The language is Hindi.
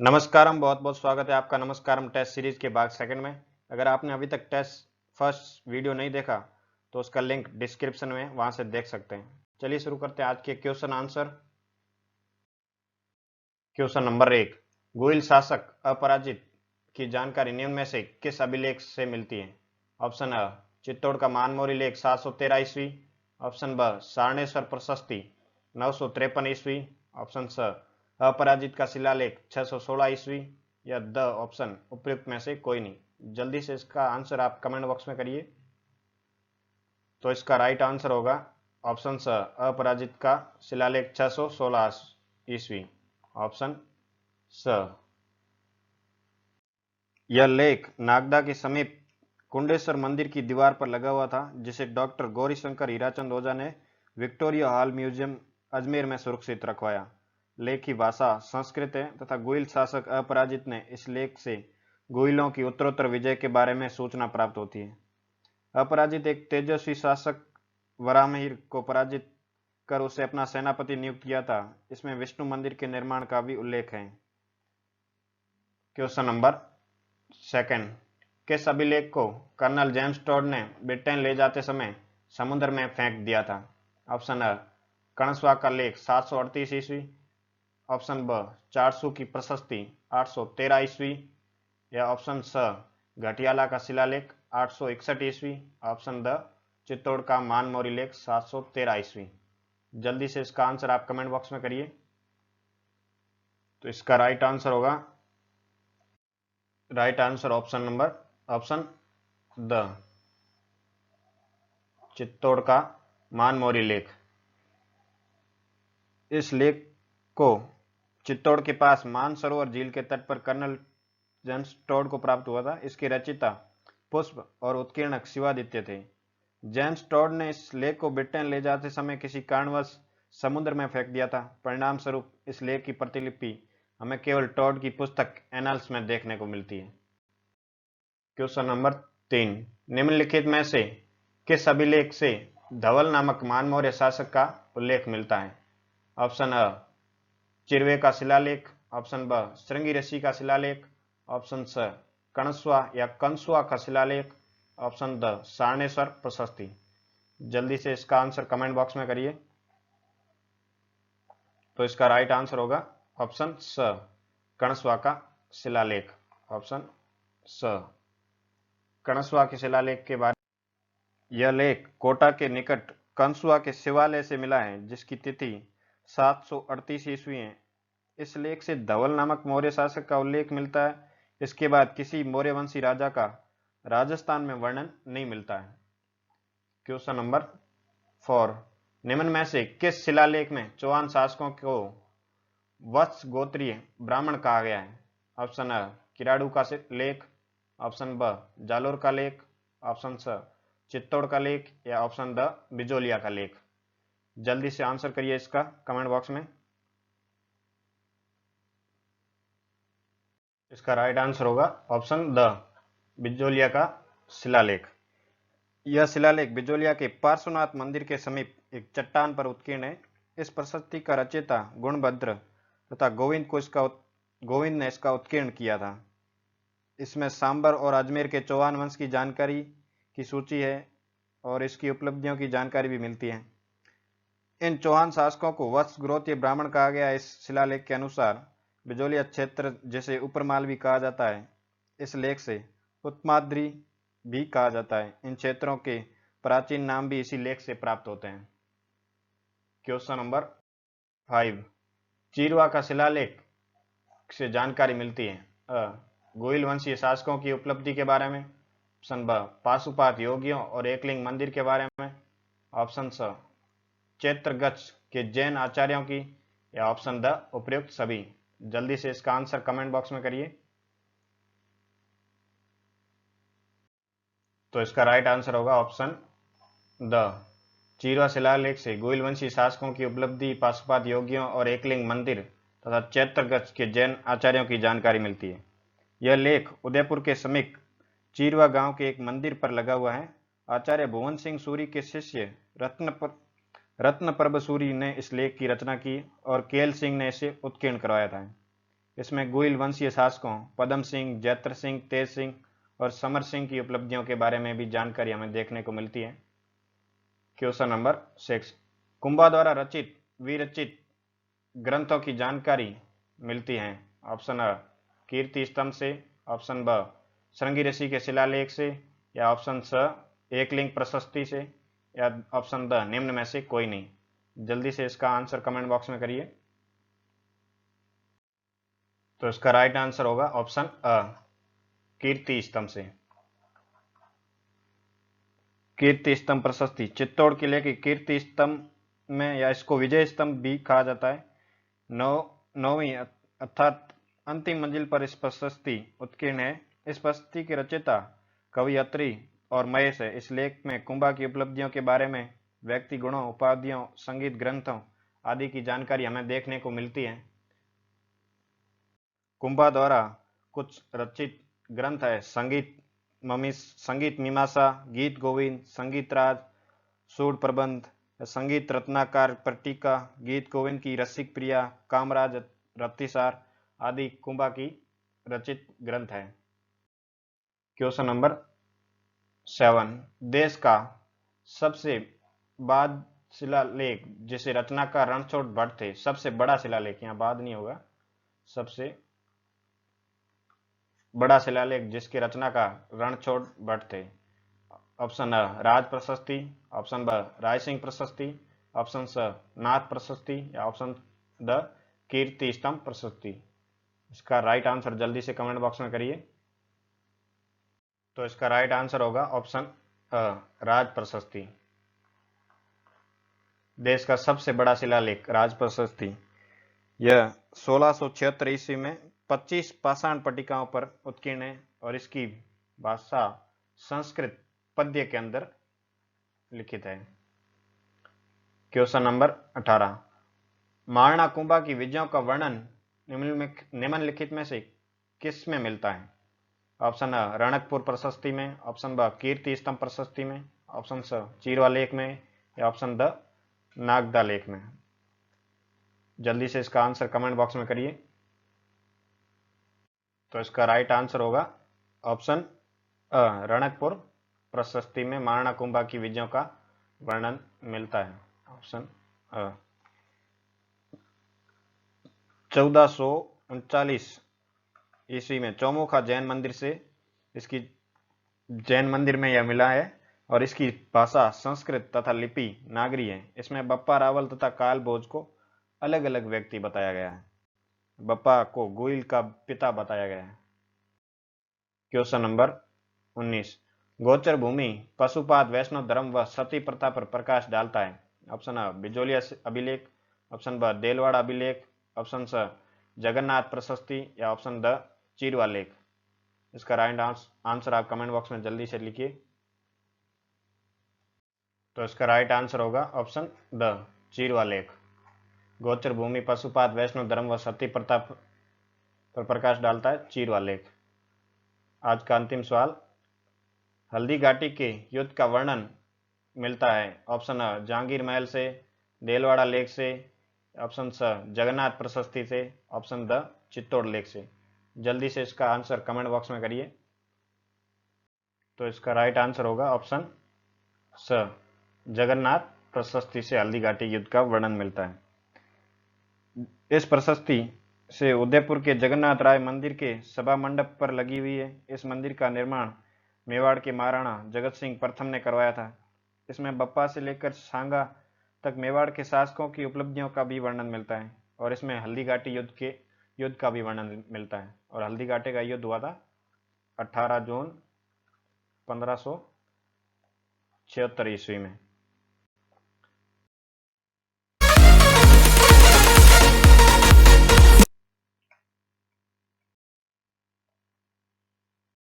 नमस्कारम, बहुत बहुत स्वागत है आपका नमस्कारम टेस्ट सीरीज के भाग सेकंड में। अगर आपने अभी तक टेस्ट फर्स्ट वीडियो नहीं देखा तो उसका लिंक डिस्क्रिप्शन में वहां से देख सकते हैं। चलिए शुरू करते हैं आज के क्वेश्चन आंसर। क्वेश्चन नंबर 1, गोइल शासक अपराजित की जानकारी निम्न में से किस अभिलेख से मिलती है? ऑप्शन अ, चित्तौड़ का मानमोरी लेख 713 ईस्वी। ऑप्शन ब, सारणेश्वर प्रशस्ति 953 ईस्वी। ऑप्शन स, अपराजित का शिलालेख 616 ईस्वी। या द ऑप्शन उपयुक्त में से कोई नहीं। जल्दी से इसका आंसर आप कमेंट बॉक्स में करिए। तो इसका राइट आंसर होगा ऑप्शन स, अपराजित का शिलालेख 616 ईस्वी। ऑप्शन स। यह लेख नागदा के समीप कुंडेश्वर मंदिर की दीवार पर लगा हुआ था, जिसे डॉक्टर गौरीशंकर हीराचंद ओझा ने विक्टोरिया हॉल म्यूजियम अजमेर में सुरक्षित रखवाया। लेख की भाषा संस्कृत है तथा गोइल शासक अपराजित ने इस लेख से गोइलों की उत्तरोत्तर विजय के बारे में सूचना प्राप्त होती है। अपराजित एक तेजस्वी शासक वराहमिहिर को पराजित कर उसे अपना सेनापति नियुक्त किया था। इसमें विष्णु मंदिर के निर्माण का भी उल्लेख है। क्वेश्चन नंबर सेकंड, किस अभिलेख को कर्नल जेम्स टॉड ने ब्रिटेन ले जाते समय समुद्र में फेंक दिया था? ऑप्शन अ, कणस्वा का लेख 738 ईस्वी। ऑप्शन ब, चारसू की प्रशस्ति 813 ईस्वी। या ऑप्शन स, घटियाला का शिलालेख 861 ईस्वी। ऑप्शन द, चित्तौड़ का मानमोरी लेख 713 ईस्वी। जल्दी से इसका आंसर आप कमेंट बॉक्स में करिए। तो इसका right answer option the, Chittor का मानमोरी लेख। इस लेख को चित्तौड़ के पास मानसरोवर झील के तट पर कर्नल जेम्स टॉड को प्राप्त हुआ था। इसके रचयिता पुष्प और उत्कीर्णक शिवादित्य थे। जेम्स टॉड ने इस लेख को ब्रिटेन ले जाते समय किसी कारणवश समुद्र में फेंक दिया था। परिणाम स्वरूप इस लेख की प्रतिलिपि हमें केवल टॉड की पुस्तक एनल्स में देखने को मिलती है। क्वेश्चन नंबर 3, निम्नलिखित में से किस अभिलेख से धवल नामक मानमौर्य शासक का उल्लेख मिलता है? ऑप्शन अ, चिरवे का शिलालेख। ऑप्शन ब, श्रृंगी ऋषि का शिलालेख। ऑप्शन स, कणस्वा या कंसुआ का शिलालेख। ऑप्शन द, सारणेश्वर प्रशस्ति। जल्दी से इसका आंसर कमेंट बॉक्स में करिए। तो इसका राइट आंसर होगा ऑप्शन स, कणस्वा का शिलालेख। ऑप्शन स, कणस्वा के शिलालेख के बारे में। यह लेख कोटा के निकट कंसुआ के शिवालय से मिला है, जिसकी तिथि 738 ईस्वी है। इस लेख से धवल नामक मौर्य शासक का उल्लेख मिलता है। इसके बाद किसी मौर्यवंशी राजा का राजस्थान में वर्णन नहीं मिलता है। क्वेश्चन नंबर 4, निम्न में से किस शिलालेख में चौहान शासकों को वत्स गोत्रीय ब्राह्मण कहा गया है? ऑप्शन अ, किराड़ू का लेख। ऑप्शन ब, जालोर का लेख। ऑप्शन स, चित्तौड़ का लेख। या ऑप्शन द, बिजोलिया का लेख। जल्दी से आंसर करिए इसका कमेंट बॉक्स में। इसका राइट आंसर होगा ऑप्शन द, बिजोलिया का शिलालेख। यह शिलालेख बिजोलिया के पार्श्वनाथ मंदिर के समीप एक चट्टान पर उत्कीर्ण है। इस प्रशस्ति का रचयिता गुणभद्र तथा गोविंद ने इसका उत्कीर्ण किया था। इसमें सांबर और अजमेर के चौहान वंश की जानकारी की सूची है और इसकी उपलब्धियों की जानकारी भी मिलती है। इन चौहान शासकों को वत्स गोत्रीय ब्राह्मण कहा गया। इस शिलालेख के अनुसार बिजोलिया क्षेत्र, जिसे ऊपरमाल भी कहा जाता है, इस लेख से उत्तमाद्री भी कहा जाता है। इन क्षेत्रों के प्राचीन नाम भी इसी लेख से प्राप्त होते हैं। क्वेश्चन नंबर 5, चीरवा का शिलालेख से जानकारी मिलती है। अ, गोइल वंशीय शासकों की उपलब्धि के बारे में। ऑप्शन ब, पाशुपात योगियों और एकलिंग मंदिर के बारे में। ऑप्शन स, चैत्रगच्छ के जैन आचार्यों की। या ऑप्शन द, उपयुक्त सभी। जल्दी से इसका आंसर कमेंट बॉक्स में करिए। तो इसका राइट आंसर होगा ऑप्शन द, चीरवा शिलालेख से गोइल वंशी शासकों की उपलब्धि, पाशुपात योगियों और एकलिंग मंदिर तथा चैत्रगच्छ के जैन आचार्यों की जानकारी मिलती है। यह लेख उदयपुर के समीप चीरवा गांव के एक मंदिर पर लगा हुआ है। आचार्य भुवन सिंह सूरी के शिष्य रत्न प्रभ सूरी ने इस लेख की रचना की और केएल सिंह ने इसे उत्कीर्ण करवाया था। इसमें गुइल वंशीय शासकों पदम सिंह, जैत्र सिंह, तेज सिंह और समर सिंह की उपलब्धियों के बारे में भी जानकारी हमें देखने को मिलती है। क्वेश्चन नंबर 6, कुंभा द्वारा रचित विरचित ग्रंथों की जानकारी मिलती है। ऑप्शन अ कीर्ति स्तंभ से, ऑप्शन ब श्रृंगी ऋषि के शिलालेख से, या ऑप्शन स एकलिंग प्रशस्ति से, या ऑप्शन द निम्न में से कोई नहीं। जल्दी से इसका आंसर कमेंट बॉक्स में करिए। तो इसका राइट आंसर होगा ऑप्शन अ कीर्ति स्तंभ से। कीर्ति स्तंभ प्रशस्ति चित्तौड़ किले के कीर्ति स्तंभ में, या इसको विजय स्तंभ भी कहा जाता है, नौवीं अर्थात अंतिम मंजिल पर इस प्रशस्ति उत्कीर्ण है। इस प्रशस्ति के रचयिता कवि अत्रि और महेश है। इस लेख में कुंभा की उपलब्धियों के बारे में व्यक्ति गुणों, उपाधियों, संगीत ग्रंथों आदि की जानकारी हमें देखने को मिलती है। कुंभा द्वारा कुछ रचित ग्रंथ है संगीत मीमांसा, गीत गोविंद, संगीत राज, सूर प्रबंध, संगीत रत्नाकर पट्टिका, गीत गोविंद की रसिक प्रिया, कामराज रत्तिसार आदि कुंभा की रचित ग्रंथ है। क्वेश्चन नंबर 7, देश का सबसे बाद शिलालेख जिसे रचनाकार रणछोड़ भट्ट थे, सबसे बड़ा शिलालेख, यहाँ बाद नहीं होगा, सबसे बड़ा शिलालेख जिसकी रचना का रणछोड़ भट्ट थे। ऑप्शन अ राज प्रशस्ति, ऑप्शन ब राय सिंह प्रशस्ति, ऑप्शन स नाथ प्रशस्ति, या ऑप्शन द कीर्ति स्तंभ प्रशस्ति। इसका राइट आंसर जल्दी से कमेंट बॉक्स में करिए। तो इसका राइट आंसर होगा ऑप्शन अ राज प्रशस्ति। देश का सबसे बड़ा शिलालेख राज प्रशस्ति, यह 1676 ईस्वी में 25 पाषाण पट्टिकाओं पर उत्कीर्ण है और इसकी भाषा संस्कृत पद्य के अंदर लिखित है। क्वेश्चन नंबर 18, महाराणा कुंभा की विजयों का वर्णन निम्नलिखित में से किस में मिलता है? ऑप्शन अ रणकपुर प्रशस्ति में, ऑप्शन ब कीर्ति स्तंभ प्रशस्ति में, ऑप्शन स चीरवा लेख में, या ऑप्शन द नागदा लेख में। जल्दी से इसका आंसर कमेंट बॉक्स में करिए। तो इसका राइट आंसर होगा ऑप्शन अ रणकपुर प्रशस्ति में महाराणा कुंभा की विजयों का वर्णन मिलता है। ऑप्शन अ 1439 ईस्वी में चौमुखा जैन मंदिर से इसकी जैन मंदिर में यह मिला है और इसकी भाषा संस्कृत तथा लिपि नागरी है। इसमें बप्पा रावल तथा काल भोज को अलग अलग व्यक्ति बताया गया है। बप्पा को गुइल का पिता बताया गया है। क्वेश्चन नंबर 19, गोचर भूमि पशुपात, वैष्णव धर्म व सती प्रथा पर प्रकाश डालता है। ऑप्शन अ बिजोलिया अभिलेख, ऑप्शन ब देलवाड़ा अभिलेख, ऑप्शन स जगन्नाथ प्रशस्ति, या ऑप्शन द चीरवा लेख। इसका राइट आंसर आप कमेंट बॉक्स में जल्दी से लिखिए। तो इसका राइट आंसर होगा ऑप्शन द चीरवा लेख। गोचर भूमि पशुपात, वैष्णव धर्म व सती प्रथा पर प्रकाश डालता है चीरवा लेख। आज का अंतिम सवाल, हल्दी घाटी के युद्ध का वर्णन मिलता है। ऑप्शन अ जहांगीर महल से, देलवाड़ा लेख से, ऑप्शन स जगन्नाथ प्रशस्ति से, ऑप्शन द चित्तौड़ लेख से। जल्दी से इसका आंसर कमेंट बॉक्स में करिए। तो इसका राइट आंसर होगा ऑप्शन स जगन्नाथ प्रशस्ति से हल्दी घाटी युद्ध का वर्णन मिलता है। इस प्रशस्ति से उदयपुर के जगन्नाथ राय मंदिर के सभा मंडप पर लगी हुई है। इस मंदिर का निर्माण मेवाड़ के महाराणा जगत सिंह प्रथम ने करवाया था। इसमें बप्पा से लेकर सांगा तक मेवाड़ के शासकों की उपलब्धियों का भी वर्णन मिलता है और इसमें हल्दी घाटी युद्ध का भी वर्णन मिलता है। और हल्दी घाटी का युद्ध हुआ था 18 जून 1576 ईस्वी में।